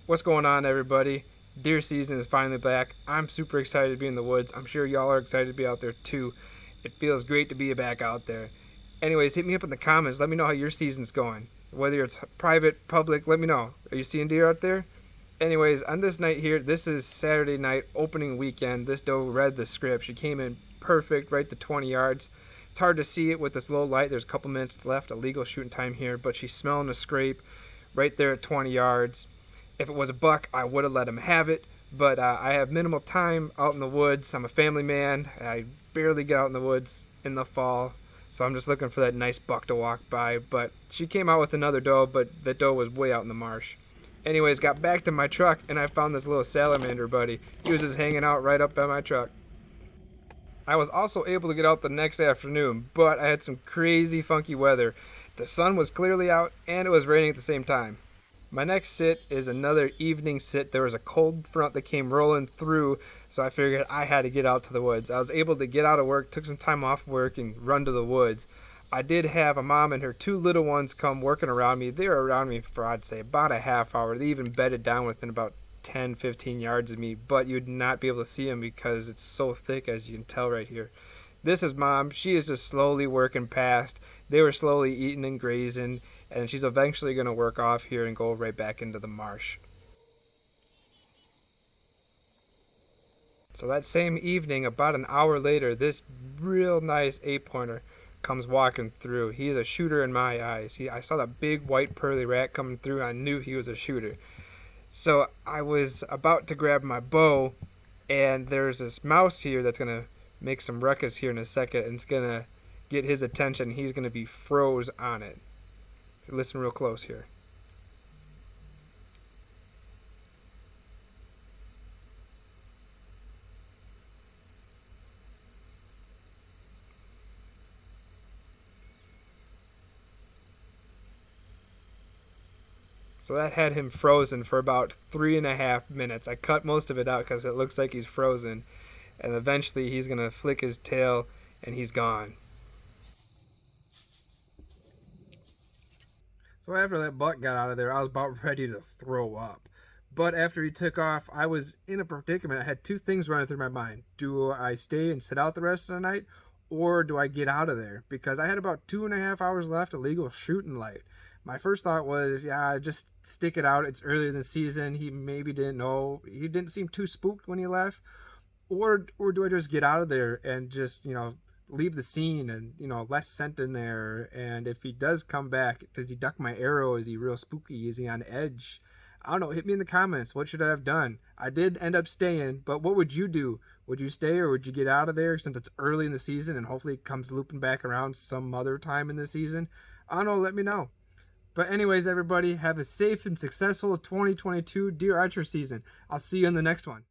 What's going on, everybody? Deer season is finally back. I'm super excited to be in the woods. I'm sure y'all are excited to be out there too. It feels great to be back out there. Anyways, hit me up in the comments. Let me know how your season's going. Whether it's private, public, let me know. Are you seeing deer out there? Anyways, on this night here, this is Saturday night, opening weekend. This doe read the script. She came in perfect, right to 20 yards. It's hard to see it with this low light. There's a couple minutes left, illegal shooting time here, but she's smelling the scrape right there at 20 yards. If it was a buck, I would have let him have it, but I have minimal time out in the woods. I'm a family man. I barely get out in the woods in the fall, so I'm just looking for that nice buck to walk by. But she came out with another doe, but the doe was way out in the marsh. Anyways, got back to my truck, and I found this little salamander buddy. He was just hanging out right up by my truck. I was also able to get out the next afternoon, but I had some crazy funky weather. The sun was clearly out, and it was raining at the same time. My next sit is another evening sit. There was a cold front that came rolling through, so I figured I had to get out to the woods. I was able to get out of work, took some time off work, and run to the woods. I did have a mom and her two little ones come working around me. They were around me for, I'd say, about a half hour. They even bedded down within about 10, 15 yards of me, but you'd not be able to see them because it's so thick, as you can tell right here. This is Mom. She is just slowly working past. They were slowly eating and grazing, and she's eventually going to work off here and go right back into the marsh. So that same evening, about an hour later, this real nice 8-pointer comes walking through. He is a shooter in my eyes. I saw that big white pearly rat coming through, and I knew he was a shooter. So I was about to grab my bow, and there's this mouse here that's going to make some ruckus here in a second, and it's going to get his attention. He's going to be froze on it. Listen real close here. So that had him frozen for about 3.5 minutes. I cut most of it out because it looks like he's frozen. And eventually he's going to flick his tail and he's gone. So after that buck got out of there, I was about ready to throw up. But after he took off, I was in a predicament. I had two things running through my mind. Do I stay and sit out the rest of the night, or do I get out of there? Because I had about 2.5 hours left of legal shooting light. My first thought was, yeah, just stick it out. It's early in the season. He maybe didn't know. He didn't seem too spooked when he left. Or do I just get out of there and just, leave the scene and, less scent in there? And if he does come back, does he duck my arrow? Is he real spooky? Is he on edge? I don't know. Hit me in the comments. What should I have done? I did end up staying, but what would you do? Would you stay or would you get out of there since it's early in the season and hopefully it comes looping back around some other time in the season? I don't know. Let me know. But anyways, everybody, have a safe and successful 2022 deer archery season. I'll see you in the next one.